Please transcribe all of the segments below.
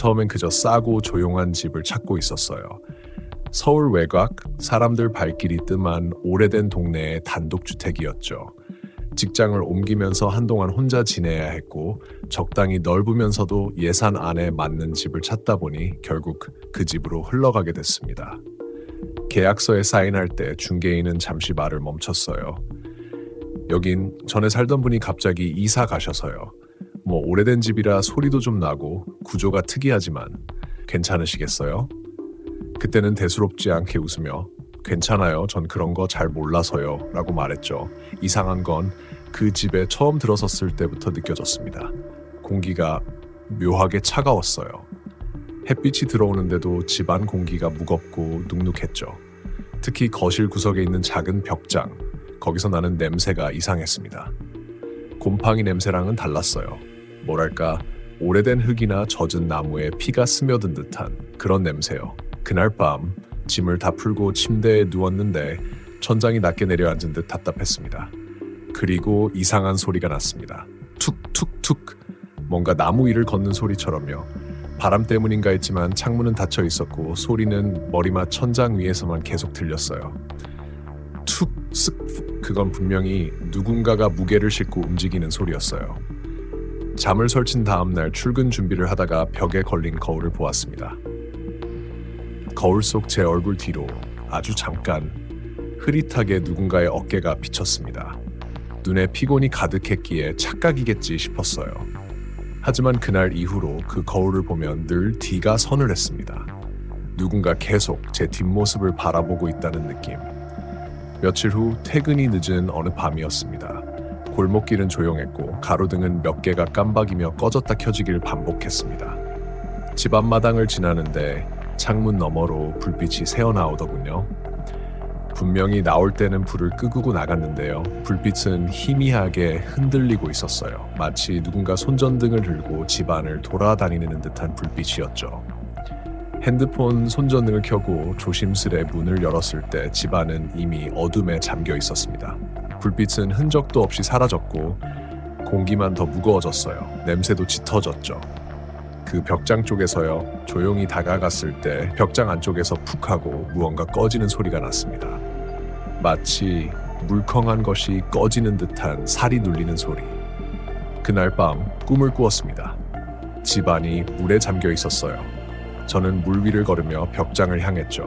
처음엔 그저 싸고 조용한 집을 찾고 있었어요. 서울 외곽, 사람들 발길이 뜸한 오래된 동네의 단독주택이었죠. 직장을 옮기면서 한동안 혼자 지내야 했고 적당히 넓으면서도 예산 안에 맞는 집을 찾다 보니 결국 그 집으로 흘러가게 됐습니다. 계약서에 사인할 때 중개인은 잠시 말을 멈췄어요. 여긴 전에 살던 분이 갑자기 이사 가셔서요. 오래된 집이라 소리도 좀 나고 구조가 특이하지만 괜찮으시겠어요? 그때는 대수롭지 않게 웃으며 괜찮아요. 전 그런 거 잘 몰라서요. 라고 말했죠. 이상한 건 그 집에 처음 들어섰을 때부터 느껴졌습니다. 공기가 묘하게 차가웠어요. 햇빛이 들어오는데도 집안 공기가 무겁고 눅눅했죠. 특히 거실 구석에 있는 작은 벽장, 거기서 나는 냄새가 이상했습니다. 곰팡이 냄새랑은 달랐어요. 뭐랄까 오래된 흙이나 젖은 나무에 피가 스며든 듯한 그런 냄새요. 그날 밤 짐을 다 풀고 침대에 누웠는데 천장이 낮게 내려앉은 듯 답답했습니다. 그리고 이상한 소리가 났습니다. 툭툭툭, 뭔가 나무 위를 걷는 소리처럼요. 바람 때문인가 했지만 창문은 닫혀 있었고 소리는 머리맡 천장 위에서만 계속 들렸어요. 툭, 쓱, 그건 분명히 누군가가 무게를 싣고 움직이는 소리였어요. 잠을 설친 다음 날 출근 준비를 하다가 벽에 걸린 거울을 보았습니다. 거울 속 제 얼굴 뒤로 아주 잠깐 흐릿하게 누군가의 어깨가 비쳤습니다. 눈에 피곤이 가득했기에 착각이겠지 싶었어요. 하지만 그날 이후로 그 거울을 보면 늘 뒤가 서늘했습니다. 누군가 계속 제 뒷모습을 바라보고 있다는 느낌. 며칠 후 퇴근이 늦은 어느 밤이었습니다. 골목길은 조용했고 가로등은 몇 개가 깜박이며 꺼졌다 켜지길 반복했습니다. 집 앞마당을 지나는데 창문 너머로 불빛이 새어나오더군요. 분명히 나올 때는 불을 끄고 나갔는데요. 불빛은 희미하게 흔들리고 있었어요. 마치 누군가 손전등을 들고 집안을 돌아다니는 듯한 불빛이었죠. 핸드폰 손전등을 켜고 조심스레 문을 열었을 때 집안은 이미 어둠에 잠겨 있었습니다. 불빛은 흔적도 없이 사라졌고 공기만 더 무거워졌어요. 냄새도 짙어졌죠. 그 벽장 쪽에서요. 조용히 다가갔을 때 벽장 안쪽에서 푹 하고 무언가 꺼지는 소리가 났습니다. 마치 물컹한 것이 꺼지는 듯한 살이 눌리는 소리. 그날 밤 꿈을 꾸었습니다. 집안이 물에 잠겨 있었어요. 저는 물 위를 걸으며 벽장을 향했죠.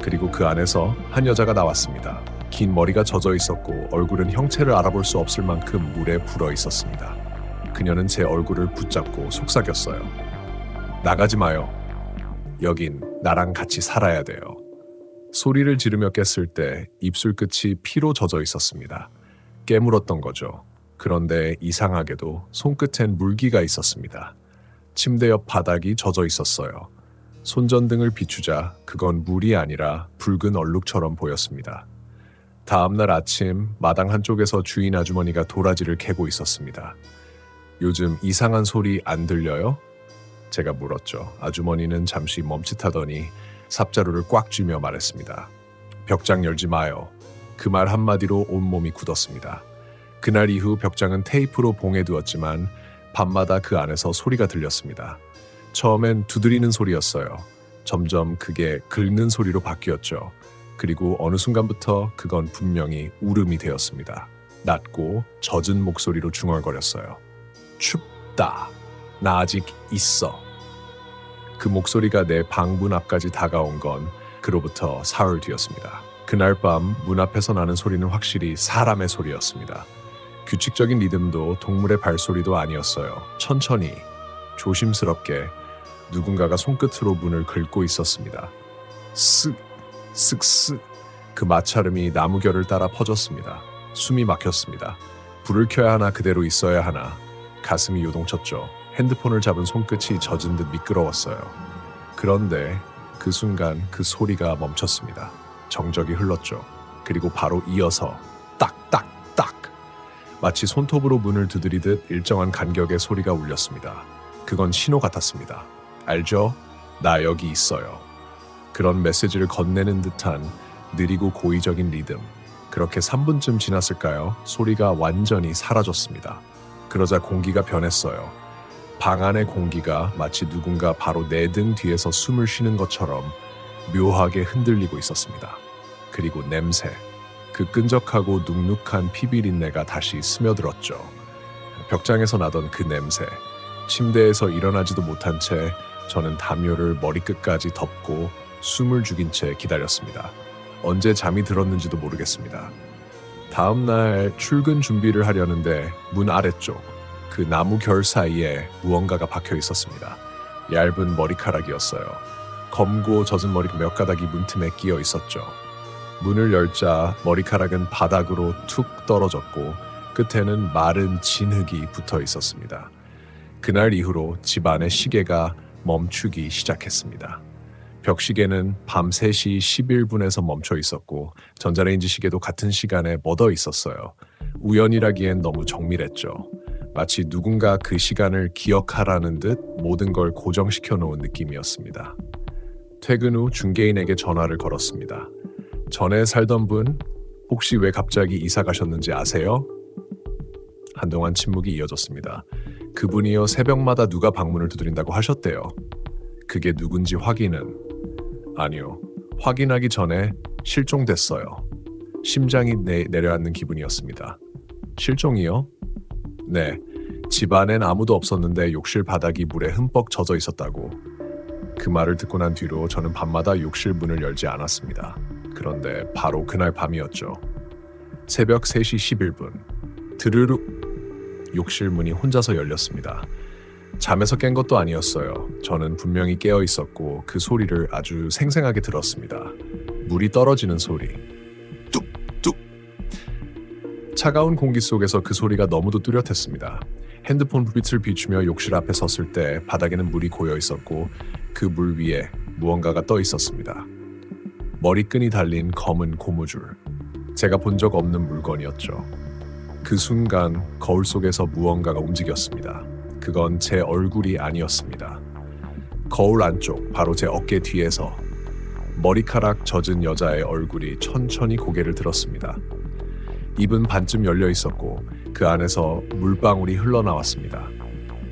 그리고 그 안에서 한 여자가 나왔습니다. 긴 머리가 젖어 있었고 얼굴은 형체를 알아볼 수 없을 만큼 물에 불어 있었습니다. 그녀는 제 얼굴을 붙잡고 속삭였어요. 나가지 마요. 여긴 나랑 같이 살아야 돼요. 소리를 지르며 깼을 때 입술 끝이 피로 젖어 있었습니다. 깨물었던 거죠. 그런데 이상하게도 손끝엔 물기가 있었습니다. 침대 옆 바닥이 젖어 있었어요. 손전등을 비추자 그건 물이 아니라 붉은 얼룩처럼 보였습니다. 다음날 아침 마당 한쪽에서 주인 아주머니가 도라지를 캐고 있었습니다. 요즘 이상한 소리 안 들려요? 제가 물었죠. 아주머니는 잠시 멈칫하더니 삽자루를 꽉 쥐며 말했습니다. 벽장 열지 마요. 그 말 한마디로 온몸이 굳었습니다. 그날 이후 벽장은 테이프로 봉해두었지만 밤마다 그 안에서 소리가 들렸습니다. 처음엔 두드리는 소리였어요. 점점 그게 긁는 소리로 바뀌었죠. 그리고 어느 순간부터 그건 분명히 울음이 되었습니다. 낮고 젖은 목소리로 중얼거렸어요. 춥다. 나 아직 있어. 그 목소리가 내 방문 앞까지 다가온 건 그로부터 사흘 뒤였습니다. 그날 밤 문 앞에서 나는 소리는 확실히 사람의 소리였습니다. 규칙적인 리듬도 동물의 발소리도 아니었어요. 천천히, 조심스럽게 누군가가 손끝으로 문을 긁고 있었습니다. 쓱, 쓱쓱. 그 마찰음이 나무결을 따라 퍼졌습니다. 숨이 막혔습니다. 불을 켜야 하나 그대로 있어야 하나. 가슴이 요동쳤죠. 핸드폰을 잡은 손끝이 젖은 듯 미끄러웠어요. 그런데 그 순간 그 소리가 멈췄습니다. 정적이 흘렀죠. 그리고 바로 이어서 딱딱딱 마치 손톱으로 문을 두드리듯 일정한 간격의 소리가 울렸습니다. 그건 신호 같았습니다. 알죠? 나 여기 있어요. 그런 메시지를 건네는 듯한 느리고 고의적인 리듬. 그렇게 3분쯤 지났을까요? 소리가 완전히 사라졌습니다. 그러자 공기가 변했어요. 방 안의 공기가 마치 누군가 바로 내 등 뒤에서 숨을 쉬는 것처럼 묘하게 흔들리고 있었습니다. 그리고 냄새, 그 끈적하고 눅눅한 피비린내가 다시 스며들었죠. 벽장에서 나던 그 냄새, 침대에서 일어나지도 못한 채 저는 담요를 머리끝까지 덮고 숨을 죽인 채 기다렸습니다. 언제 잠이 들었는지도 모르겠습니다. 다음 날 출근 준비를 하려는데 문 아래쪽, 그 나무 결 사이에 무언가가 박혀 있었습니다. 얇은 머리카락이었어요. 검고 젖은 머리 몇 가닥이 문틈에 끼어 있었죠. 문을 열자 머리카락은 바닥으로 툭 떨어졌고 끝에는 마른 진흙이 붙어 있었습니다. 그날 이후로 집안의 시계가 멈추기 시작했습니다. 벽시계는 밤 3시 11분에서 멈춰 있었고 전자레인지 시계도 같은 시간에 멎어 있었어요. 우연이라기엔 너무 정밀했죠. 마치 누군가 그 시간을 기억하라는 듯 모든 걸 고정시켜 놓은 느낌이었습니다. 퇴근 후 중개인에게 전화를 걸었습니다. 전에 살던 분 혹시 왜 갑자기 이사 가셨는지 아세요? 한동안 침묵이 이어졌습니다. 그분이요, 새벽마다 누가 방문을 두드린다고 하셨대요. 그게 누군지 확인은? 아니요. 확인하기 전에 실종됐어요. 심장이 내려앉는 기분이었습니다. 실종이요? 네. 집 안엔 아무도 없었는데 욕실 바닥이 물에 흠뻑 젖어 있었다고. 그 말을 듣고 난 뒤로 저는 밤마다 욕실 문을 열지 않았습니다. 그런데 바로 그날 밤이었죠. 새벽 3시 11분. 드르륵 욕실 문이 혼자서 열렸습니다. 잠에서 깬 것도 아니었어요. 저는 분명히 깨어 있었고 그 소리를 아주 생생하게 들었습니다. 물이 떨어지는 소리. 뚝뚝. 차가운 공기 속에서 그 소리가 너무도 뚜렷했습니다. 핸드폰 불빛을 비추며 욕실 앞에 섰을 때 바닥에는 물이 고여 있었고 그 물 위에 무언가가 떠 있었습니다. 머리끈이 달린 검은 고무줄. 제가 본 적 없는 물건이었죠. 그 순간 거울 속에서 무언가가 움직였습니다. 그건 제 얼굴이 아니었습니다. 거울 안쪽, 바로 제 어깨 뒤에서 머리카락 젖은 여자의 얼굴이 천천히 고개를 들었습니다. 입은 반쯤 열려 있었고 그 안에서 물방울이 흘러나왔습니다.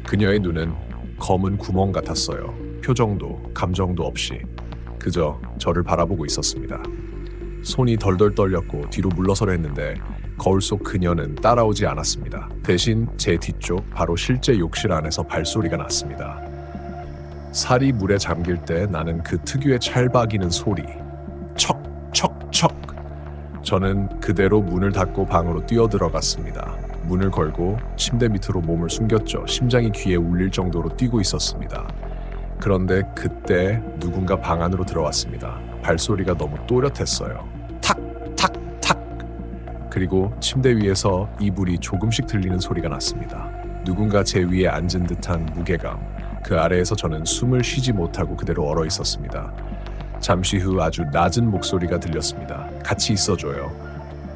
그녀의 눈은 검은 구멍 같았어요. 표정도 감정도 없이 그저 저를 바라보고 있었습니다. 손이 덜덜 떨렸고 뒤로 물러서려 했는데 거울 속 그녀는 따라오지 않았습니다. 대신 제 뒤쪽 바로 실제 욕실 안에서 발소리가 났습니다. 살이 물에 잠길 때 나는 그 특유의 찰박이는 소리. 척, 척, 척. 저는 그대로 문을 닫고 방으로 뛰어들어갔습니다. 문을 걸고 침대 밑으로 몸을 숨겼죠. 심장이 귀에 울릴 정도로 뛰고 있었습니다. 그런데 그때 누군가 방 안으로 들어왔습니다. 발소리가 너무 또렷했어요. 탁, 탁, 탁. 그리고 침대 위에서 이불이 조금씩 들리는 소리가 났습니다. 누군가 제 위에 앉은 듯한 무게감. 그 아래에서 저는 숨을 쉬지 못하고 그대로 얼어 있었습니다. 잠시 후 아주 낮은 목소리가 들렸습니다. 같이 있어줘요.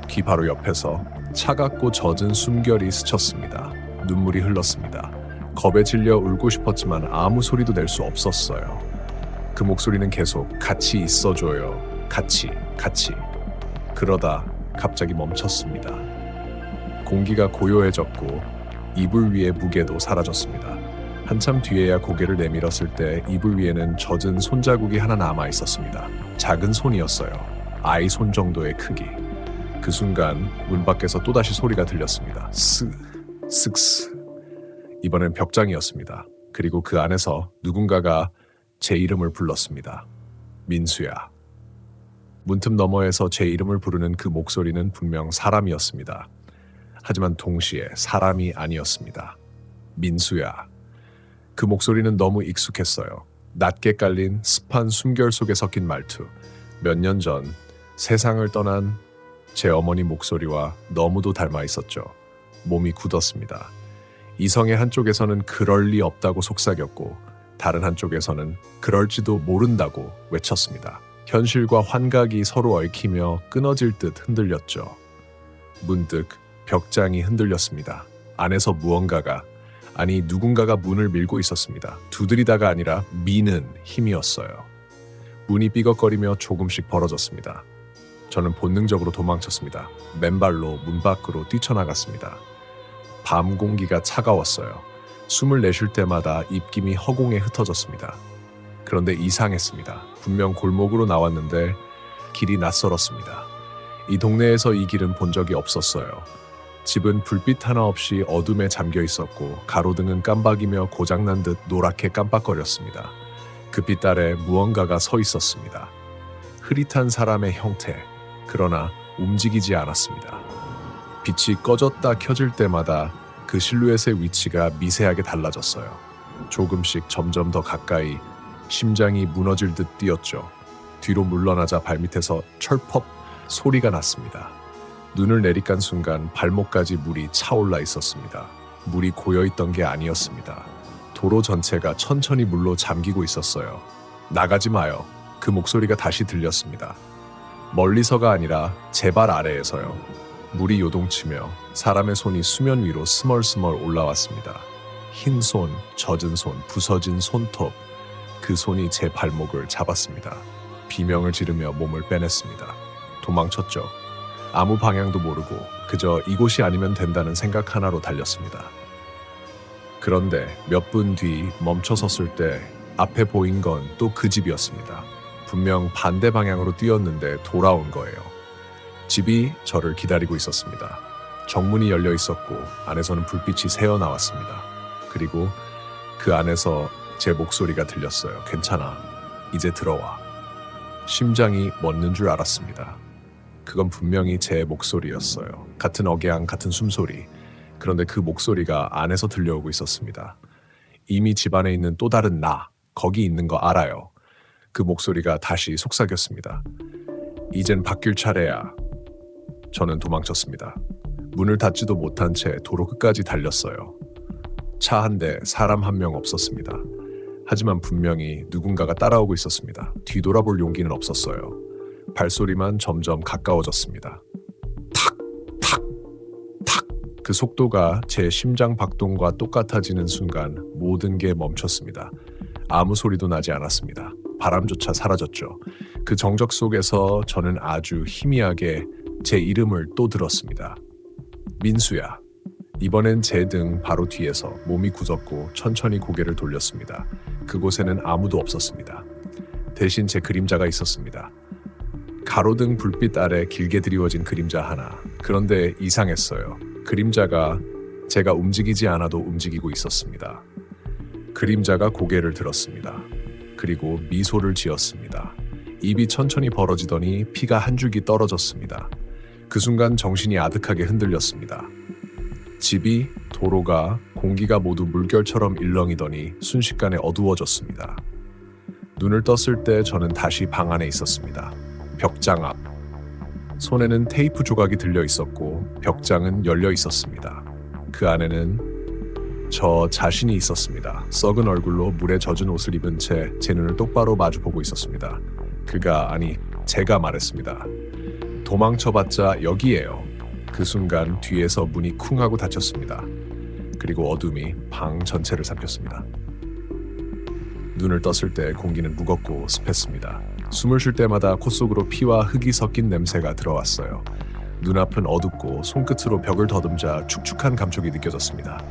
귀 바로 옆에서 차갑고 젖은 숨결이 스쳤습니다. 눈물이 흘렀습니다. 겁에 질려 울고 싶었지만 아무 소리도 낼 수 없었어요. 그 목소리는 계속 같이 있어줘요. 같이. 그러다 갑자기 멈췄습니다. 공기가 고요해졌고 이불 위의 무게도 사라졌습니다. 한참 뒤에야 고개를 내밀었을 때 이불 위에는 젖은 손자국이 하나 남아 있었습니다. 작은 손이었어요. 아이 손 정도의 크기. 그 순간 문 밖에서 또다시 소리가 들렸습니다. 쓱스. 이번엔 벽장이었습니다. 그리고 그 안에서 누군가가 제 이름을 불렀습니다. 민수야. 문틈 너머에서 제 이름을 부르는 그 목소리는 분명 사람이었습니다. 하지만 동시에 사람이 아니었습니다. 민수야. 그 목소리는 너무 익숙했어요. 낮게 깔린 습한 숨결 속에 섞인 말투. 몇 년 전 세상을 떠난 제 어머니 목소리와 너무도 닮아 있었죠. 몸이 굳었습니다. 이성의 한쪽에서는 그럴 리 없다고 속삭였고 다른 한쪽에서는 그럴지도 모른다고 외쳤습니다. 현실과 환각이 서로 얽히며 끊어질 듯 흔들렸죠. 문득 벽장이 흔들렸습니다. 안에서 누군가가 문을 밀고 있었습니다. 두드리다가 아니라 미는 힘이었어요. 문이 삐걱거리며 조금씩 벌어졌습니다. 저는 본능적으로 도망쳤습니다. 맨발로 문 밖으로 뛰쳐나갔습니다. 밤 공기가 차가웠어요. 숨을 내쉴 때마다 입김이 허공에 흩어졌습니다. 그런데 이상했습니다. 분명 골목으로 나왔는데 길이 낯설었습니다. 이 동네에서 이 길은 본 적이 없었어요. 집은 불빛 하나 없이 어둠에 잠겨 있었고 가로등은 깜박이며 고장난 듯 노랗게 깜빡거렸습니다. 그 빛 아래 무언가가 서 있었습니다. 흐릿한 사람의 형태, 그러나 움직이지 않았습니다. 빛이 꺼졌다 켜질 때마다 그 실루엣의 위치가 미세하게 달라졌어요. 조금씩 점점 더 가까이, 심장이 무너질 듯 뛰었죠. 뒤로 물러나자 발밑에서 철퍽 소리가 났습니다. 눈을 내리깐 순간 발목까지 물이 차올라 있었습니다. 물이 고여있던 게 아니었습니다. 도로 전체가 천천히 물로 잠기고 있었어요. 나가지 마요. 그 목소리가 다시 들렸습니다. 멀리서가 아니라 제 발 아래에서요. 물이 요동치며 사람의 손이 수면 위로 스멀스멀 올라왔습니다. 흰 손, 젖은 손, 부서진 손톱. 그 손이 제 발목을 잡았습니다. 비명을 지르며 몸을 빼냈습니다. 도망쳤죠. 아무 방향도 모르고 그저 이곳이 아니면 된다는 생각 하나로 달렸습니다. 그런데 몇 분 뒤 멈춰섰을 때 앞에 보인 건 또 그 집이었습니다. 분명 반대 방향으로 뛰었는데 돌아온 거예요. 집이 저를 기다리고 있었습니다. 정문이 열려 있었고 안에서는 불빛이 새어 나왔습니다. 그리고 그 안에서 제 목소리가 들렸어요. 괜찮아. 이제 들어와. 심장이 멎는 줄 알았습니다. 그건 분명히 제 목소리였어요. 같은 억양, 같은 숨소리. 그런데 그 목소리가 안에서 들려오고 있었습니다. 이미 집 안에 있는 또 다른 나, 거기 있는 거 알아요. 그 목소리가 다시 속삭였습니다. 이젠 바뀔 차례야. 저는 도망쳤습니다. 문을 닫지도 못한 채 도로 끝까지 달렸어요. 차 한 대, 사람 한 명 없었습니다. 하지만 분명히 누군가가 따라오고 있었습니다. 뒤돌아볼 용기는 없었어요. 발소리만 점점 가까워졌습니다. 탁, 탁, 탁. 그 속도가 제 심장 박동과 똑같아지는 순간 모든 게 멈췄습니다. 아무 소리도 나지 않았습니다. 바람조차 사라졌죠. 그 정적 속에서 저는 아주 희미하게 제 이름을 또 들었습니다. 민수야. 이번엔 제 등 바로 뒤에서 몸이 굳었고 천천히 고개를 돌렸습니다. 그곳에는 아무도 없었습니다. 대신 제 그림자가 있었습니다. 가로등 불빛 아래 길게 드리워진 그림자 하나. 그런데 이상했어요. 그림자가 제가 움직이지 않아도 움직이고 있었습니다. 그림자가 고개를 들었습니다. 그리고 미소를 지었습니다. 입이 천천히 벌어지더니 피가 한 줄기 떨어졌습니다. 그 순간 정신이 아득하게 흔들렸습니다. 집이, 도로가, 공기가 모두 물결처럼 일렁이더니 순식간에 어두워졌습니다. 눈을 떴을 때 저는 다시 방 안에 있었습니다. 벽장 앞. 손에는 테이프 조각이 들려 있었고 벽장은 열려 있었습니다. 그 안에는 저 자신이 있었습니다. 썩은 얼굴로 물에 젖은 옷을 입은 채 제 눈을 똑바로 마주보고 있었습니다. 제가 말했습니다. 도망쳐봤자 여기에요. 그 순간 뒤에서 문이 쿵 하고 닫혔습니다. 그리고 어둠이 방 전체를 삼켰습니다. 눈을 떴을 때 공기는 무겁고 습했습니다. 숨을 쉴 때마다 콧속으로 피와 흙이 섞인 냄새가 들어왔어요. 눈앞은 어둡고 손끝으로 벽을 더듬자 축축한 감촉이 느껴졌습니다.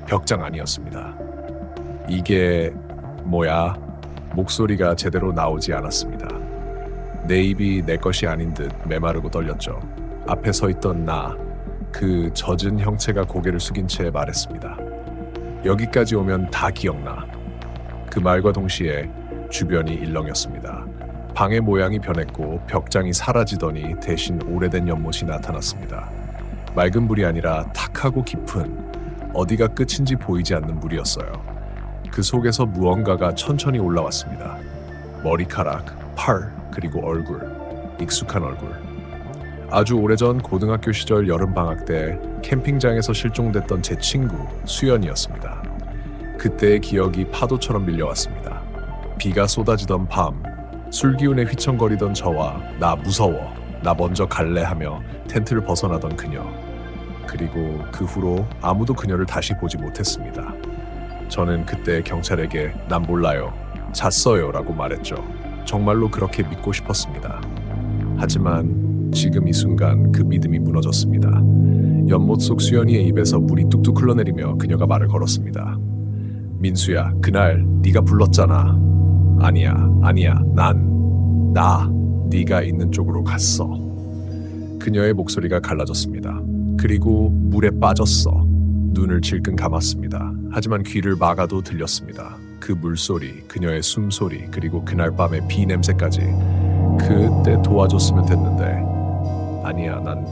벽장 아니었습니다. 이게 뭐야? 목소리가 제대로 나오지 않았습니다. 내 입이 내 것이 아닌 듯 메마르고 떨렸죠. 앞에 서 있던 나, 그 젖은 형체가 고개를 숙인 채 말했습니다. 여기까지 오면 다 기억나. 그 말과 동시에 주변이 일렁였습니다. 방의 모양이 변했고 벽장이 사라지더니 대신 오래된 연못이 나타났습니다. 맑은 물이 아니라 탁하고 깊은, 어디가 끝인지 보이지 않는 물이었어요. 그 속에서 무언가가 천천히 올라왔습니다. 머리카락, 팔, 그리고 얼굴, 익숙한 얼굴. 아주 오래전 고등학교 시절 여름방학 때 캠핑장에서 실종됐던 제 친구 수연이었습니다. 그때의 기억이 파도처럼 밀려왔습니다. 비가 쏟아지던 밤, 술기운에 휘청거리던 저와 나 무서워, 나 먼저 갈래 하며 텐트를 벗어나던 그녀. 그리고 그 후로 아무도 그녀를 다시 보지 못했습니다. 저는 그때 경찰에게 난 몰라요, 잤어요 라고 말했죠. 정말로 그렇게 믿고 싶었습니다. 하지만 지금 이 순간 그 믿음이 무너졌습니다. 연못 속 수연이의 입에서 물이 뚝뚝 흘러내리며 그녀가 말을 걸었습니다. 민수야, 그날 네가 불렀잖아. 아니야, 네가 있는 쪽으로 갔어. 그녀의 목소리가 갈라졌습니다. 그리고 물에 빠졌어. 눈을 질끈 감았습니다. 하지만 귀를 막아도 들렸습니다. 그 물소리, 그녀의 숨소리, 그리고 그날 밤의 비 냄새까지. 그때 도와줬으면 됐는데. 아니야, 난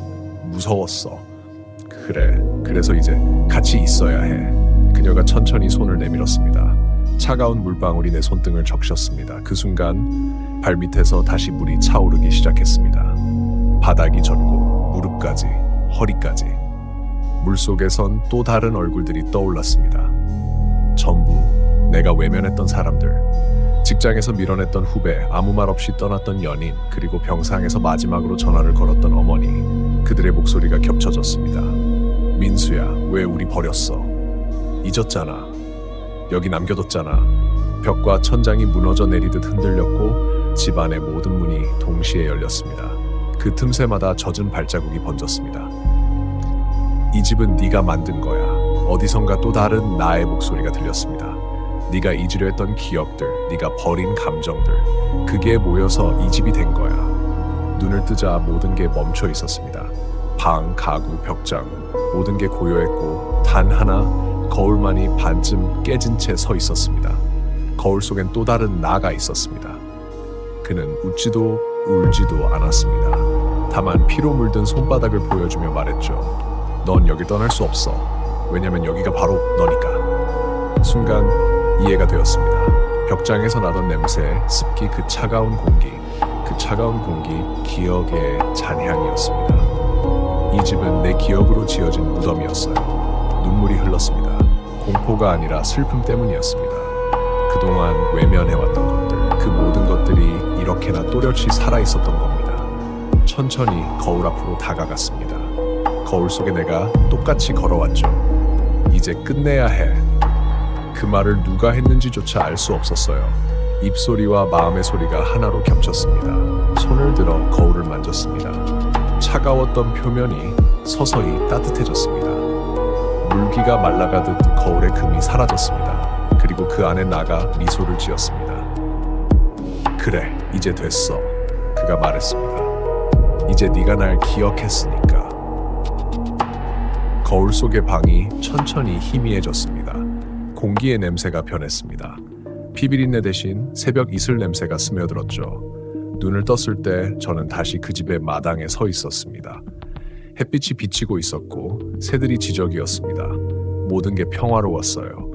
무서웠어. 그래, 그래서 이제 같이 있어야 해. 그녀가 천천히 손을 내밀었습니다. 차가운 물방울이 내 손등을 적셨습니다. 그 순간 발밑에서 다시 물이 차오르기 시작했습니다. 바닥이 젖고 무릎까지, 허리까지. 물속에선 또 다른 얼굴들이 떠올랐습니다. 전부 내가 외면했던 사람들, 직장에서 밀어냈던 후배, 아무 말 없이 떠났던 연인, 그리고 병상에서 마지막으로 전화를 걸었던 어머니. 그들의 목소리가 겹쳐졌습니다. 민수야, 왜 우리 버렸어? 잊었잖아. 여기 남겨뒀잖아. 벽과 천장이 무너져 내리듯 흔들렸고 집안의 모든 문이 동시에 열렸습니다. 그 틈새마다 젖은 발자국이 번졌습니다. 이 집은 네가 만든 거야. 어디선가 또 다른 나의 목소리가 들렸습니다. 네가 잊으려 했던 기억들, 네가 버린 감정들, 그게 모여서 이 집이 된 거야. 눈을 뜨자 모든 게 멈춰 있었습니다. 방, 가구, 벽장, 모든 게 고요했고 단 하나, 거울만이 반쯤 깨진 채 서 있었습니다. 거울 속엔 또 다른 나가 있었습니다. 그는 웃지도 울지도 않았습니다. 다만 피로 물든 손바닥을 보여주며 말했죠. 넌 여길 떠날 수 없어. 왜냐면 여기가 바로 너니까. 순간 이해가 되었습니다. 벽장에서 나던 냄새, 습기, 그 차가운 공기 기억의 잔향이었습니다. 이 집은 내 기억으로 지어진 무덤이었어요. 눈물이 흘렀습니다. 공포가 아니라 슬픔 때문이었습니다. 그동안 외면해왔던 것들, 그 모든 것들이 이렇게나 또렷이 살아있었던 겁니다. 천천히 거울 앞으로 다가갔습니다. 거울 속에 내가 똑같이 걸어왔죠. 이제 끝내야 해. 그 말을 누가 했는지조차 알 수 없었어요. 입소리와 마음의 소리가 하나로 겹쳤습니다. 손을 들어 거울을 만졌습니다. 차가웠던 표면이 서서히 따뜻해졌습니다. 물기가 말라가듯 거울의 금이 사라졌습니다. 그리고 그 안에 나가 미소를 지었습니다. 그래, 이제 됐어. 그가 말했습니다. 이제 네가 날 기억했으니까. 거울 속의 방이 천천히 희미해졌습니다. 공기의 냄새가 변했습니다. 피비린내 대신 새벽 이슬 냄새가 스며들었죠. 눈을 떴을 때 저는 다시 그 집의 마당에 서 있었습니다. 햇빛이 비치고 있었고 새들이 지저귀었습니다. 모든 게 평화로웠어요.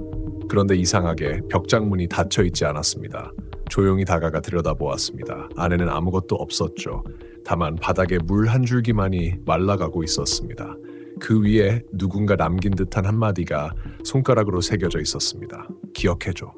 그런데 이상하게 벽장문이 닫혀 있지 않았습니다. 조용히 다가가 들여다보았습니다. 안에는 아무것도 없었죠. 다만 바닥에 물 한 줄기만이 말라가고 있었습니다. 그 위에 누군가 남긴 듯한 한마디가 손가락으로 새겨져 있었습니다. 기억해줘.